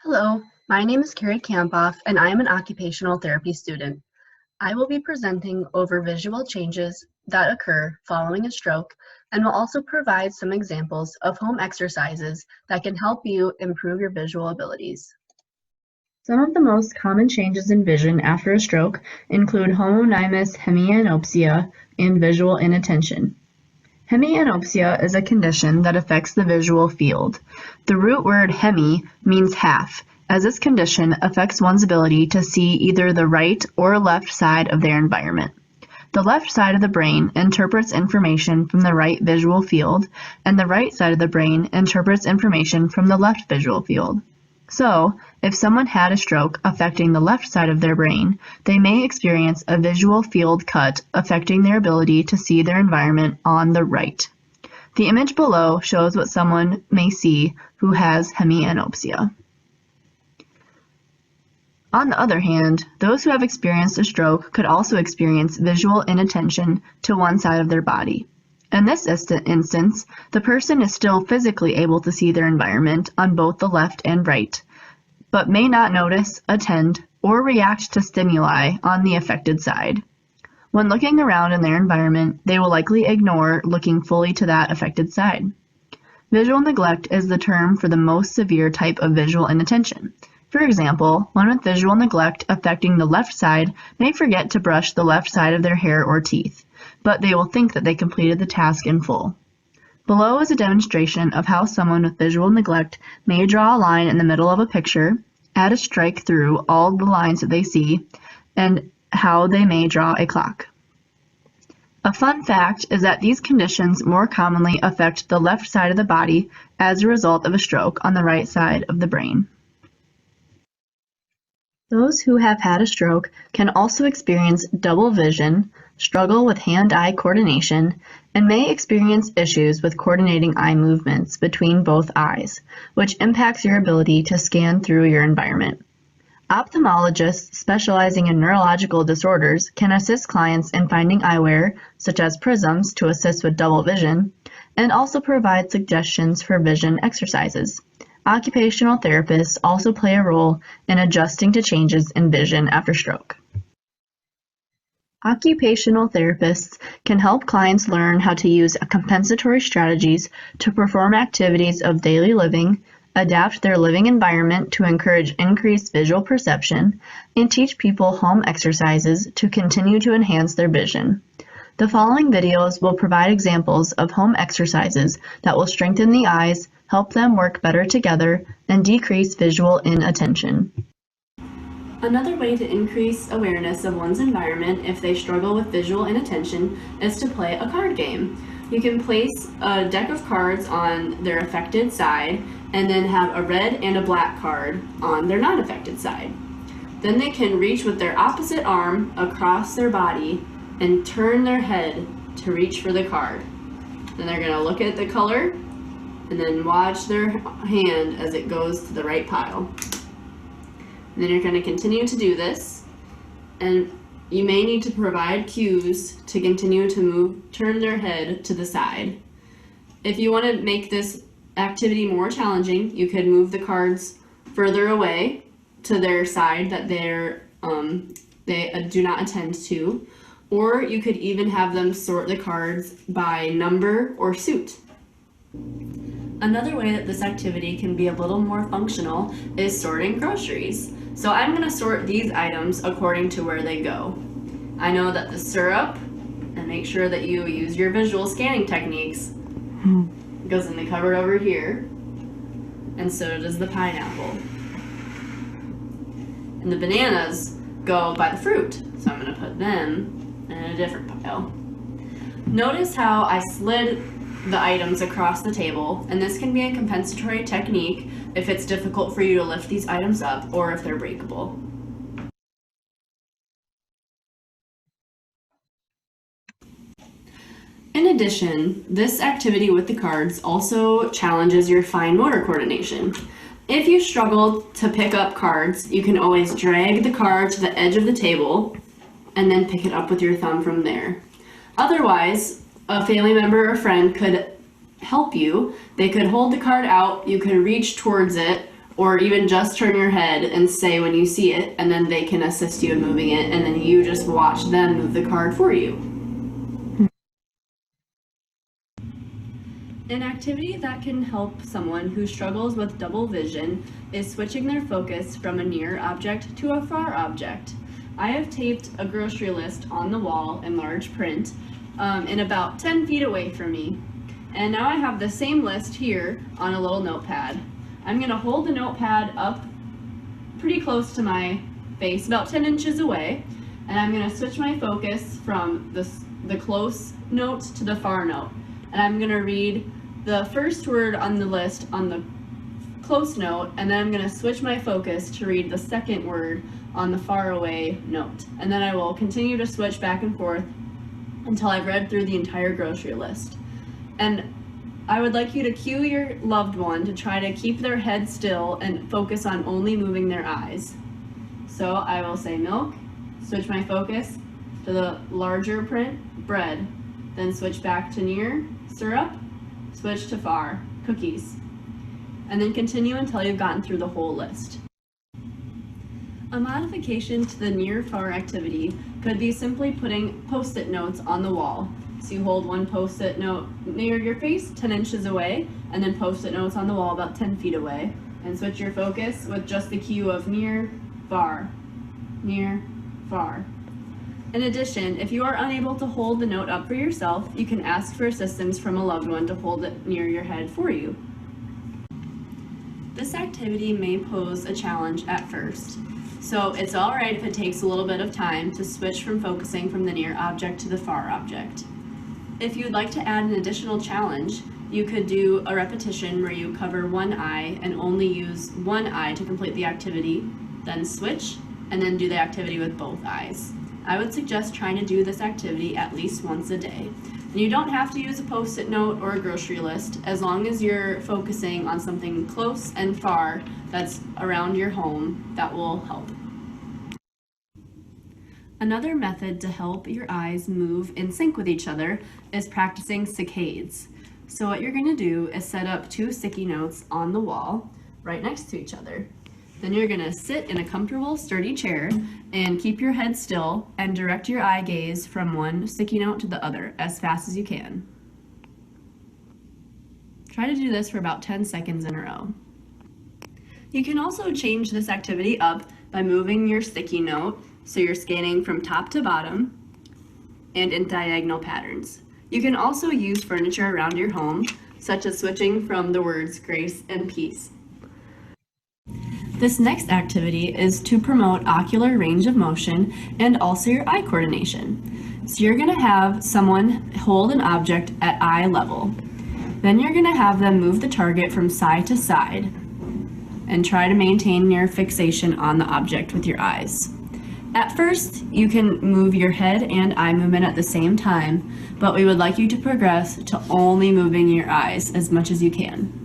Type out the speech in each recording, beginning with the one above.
Hello, my name is Carrie Kampoff, and I am an occupational therapy student. I will be presenting over visual changes that occur following a stroke and will also provide some examples of home exercises that can help you improve your visual abilities. Some of the most common changes in vision after a stroke include homonymous hemianopsia and visual inattention. Hemianopsia is a condition that affects the visual field. The root word hemi means half, as this condition affects one's ability to see either the right or left side of their environment. The left side of the brain interprets information from the right visual field, and the right side of the brain interprets information from the left visual field. So, if someone had a stroke affecting the left side of their brain, they may experience a visual field cut affecting their ability to see their environment on the right. The image below shows what someone may see who has hemianopsia. On the other hand, those who have experienced a stroke could also experience visual inattention to one side of their body. In this instance, the person is still physically able to see their environment on both the left and right, but may not notice, attend, or react to stimuli on the affected side. When looking around in their environment, they will likely ignore looking fully to that affected side. Visual neglect is the term for the most severe type of visual inattention. For example, one with visual neglect affecting the left side may forget to brush the left side of their hair or teeth, but they will think that they completed the task in full. Below is a demonstration of how someone with visual neglect may draw a line in the middle of a picture, add a strike through all the lines that they see, and how they may draw a clock. A fun fact is that these conditions more commonly affect the left side of the body as a result of a stroke on the right side of the brain. Those who have had a stroke can also experience double vision, struggle with hand-eye coordination, and may experience issues with coordinating eye movements between both eyes, which impacts your ability to scan through your environment. Ophthalmologists specializing in neurological disorders can assist clients in finding eyewear, such as prisms to assist with double vision, and also provide suggestions for vision exercises. Occupational therapists also play a role in adjusting to changes in vision after stroke. Occupational therapists can help clients learn how to use compensatory strategies to perform activities of daily living, adapt their living environment to encourage increased visual perception, and teach people home exercises to continue to enhance their vision. The following videos will provide examples of home exercises that will strengthen the eyes, help them work better together, and decrease visual inattention. Another way to increase awareness of one's environment if they struggle with visual inattention is to play a card game. You can place a deck of cards on their affected side and then have a red and a black card on their non-affected side. Then they can reach with their opposite arm across their body and turn their head to reach for the card. Then they're going to look at the color and then watch their hand as it goes to the right pile. And then you're going to continue to do this, and you may need to provide cues to continue to turn their head to the side. If you want to make this activity more challenging, you could move the cards further away to their side that they do not attend to, or you could even have them sort the cards by number or suit. Another way that this activity can be a little more functional is sorting groceries. So I'm going to sort these items according to where they go. I know that the syrup, and make sure that you use your visual scanning techniques, goes in the cupboard over here, and so does the pineapple. And the bananas go by the fruit, so I'm going to put them in a different pile. Notice how I slid the items across the table, and this can be a compensatory technique if it's difficult for you to lift these items up or if they're breakable. In addition, this activity with the cards also challenges your fine motor coordination. If you struggle to pick up cards, you can always drag the card to the edge of the table and then pick it up with your thumb from there. Otherwise, a family member or friend could help you. They could hold the card out, you could reach towards it, or even just turn your head and say when you see it, and then they can assist you in moving it, and then you just watch them move the card for you. An activity that can help someone who struggles with double vision is switching their focus from a near object to a far object. I have taped a grocery list on the wall in large print and about 10 feet away from me. And now I have the same list here on a little notepad. I'm going to hold the notepad up pretty close to my face, about 10 inches away, and I'm going to switch my focus from the close note to the far note. And I'm going to read the first word on the list on the close note, and then I'm going to switch my focus to read the second word on the far away note. And then I will continue to switch back and forth until I've read through the entire grocery list. And I would like you to cue your loved one to try to keep their head still and focus on only moving their eyes. So I will say milk, switch my focus to the larger print, bread, then switch back to near, syrup, switch to far, cookies, and then continue until you've gotten through the whole list. A modification to the near-far activity could be simply putting post-it notes on the wall. So you hold one post-it note near your face, 10 inches away, and then post-it notes on the wall about 10 feet away, and switch your focus with just the cue of near, far, near, far. In addition, if you are unable to hold the note up for yourself, you can ask for assistance from a loved one to hold it near your head for you. This activity may pose a challenge at first, so it's alright if it takes a little bit of time to switch from focusing from the near object to the far object. If you'd like to add an additional challenge, you could do a repetition where you cover one eye and only use one eye to complete the activity, then switch, and then do the activity with both eyes. I would suggest trying to do this activity at least once a day. And you don't have to use a post-it note or a grocery list, as long as you're focusing on something close and far that's around your home. That will help. Another method to help your eyes move in sync with each other is practicing saccades. So what you're going to do is set up two sticky notes on the wall right next to each other. Then you're going to sit in a comfortable, sturdy chair and keep your head still and direct your eye gaze from one sticky note to the other as fast as you can. Try to do this for about 10 seconds in a row. You can also change this activity up by moving your sticky note so you're scanning from top to bottom and in diagonal patterns. You can also use furniture around your home, such as switching from the words grace and peace. This next activity is to promote ocular range of motion and also your eye coordination. So you're going to have someone hold an object at eye level. Then you're going to have them move the target from side to side and try to maintain your fixation on the object with your eyes. At first, you can move your head and eye movement at the same time, but we would like you to progress to only moving your eyes as much as you can.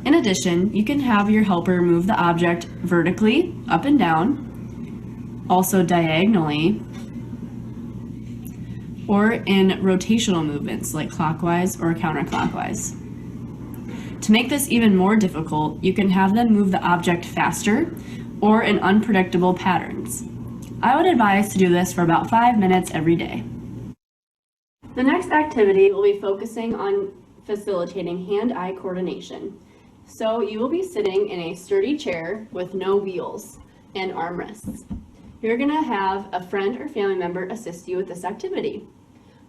In addition, you can have your helper move the object vertically, up and down, also diagonally, or in rotational movements like clockwise or counterclockwise. To make this even more difficult, you can have them move the object faster or in unpredictable patterns. I would advise to do this for about 5 minutes every day. The next activity will be focusing on facilitating hand-eye coordination. So you will be sitting in a sturdy chair with no wheels and armrests. You're going to have a friend or family member assist you with this activity.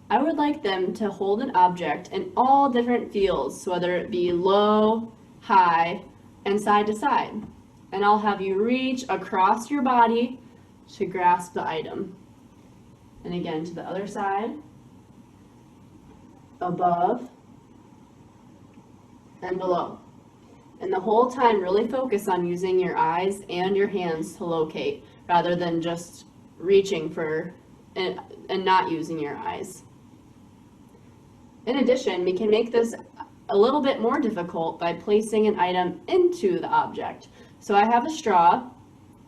I would like them to hold an object in all different fields, whether it be low, high, and side to side. And I'll have you reach across your body to grasp the item. And again to the other side, above, and below. And the whole time really focus on using your eyes and your hands to locate rather than just reaching for and not using your eyes. In addition, we can make this a little bit more difficult by placing an item into the object. So I have a straw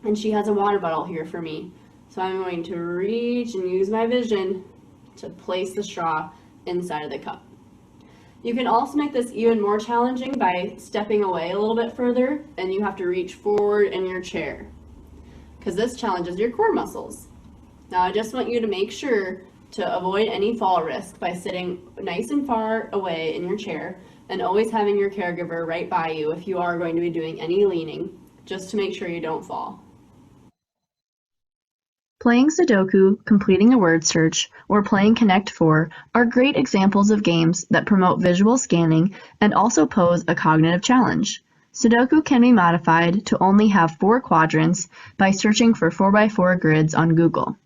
and she has a water bottle here for me. So I'm going to reach and use my vision to place the straw inside of the cup. You can also make this even more challenging by stepping away a little bit further, and you have to reach forward in your chair, because this challenges your core muscles. Now I just want you to make sure to avoid any fall risk by sitting nice and far away in your chair and always having your caregiver right by you if you are going to be doing any leaning, just to make sure you don't fall. Playing Sudoku, completing a word search, or playing Connect 4 are great examples of games that promote visual scanning and also pose a cognitive challenge. Sudoku can be modified to only have 4 quadrants by searching for 4x4 grids on Google.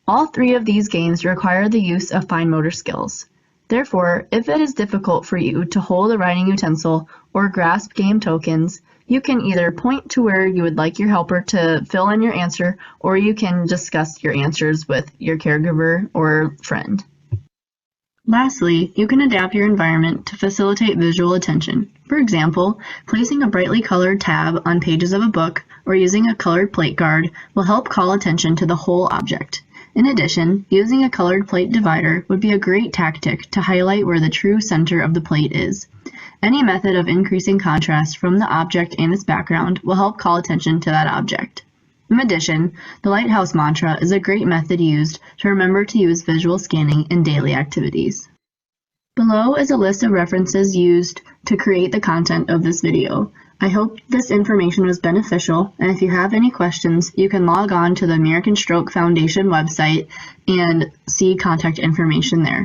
All 3 of these games require the use of fine motor skills. Therefore, if it is difficult for you to hold a writing utensil or grasp game tokens, you can either point to where you would like your helper to fill in your answer, or you can discuss your answers with your caregiver or friend. Lastly, you can adapt your environment to facilitate visual attention. For example, placing a brightly colored tab on pages of a book or using a colored plate guard will help call attention to the whole object. In addition, using a colored plate divider would be a great tactic to highlight where the true center of the plate is. Any method of increasing contrast from the object and its background will help call attention to that object. In addition, the lighthouse mantra is a great method used to remember to use visual scanning in daily activities. Below is a list of references used to create the content of this video. I hope this information was beneficial, and if you have any questions, you can log on to the American Stroke Foundation website and see contact information there.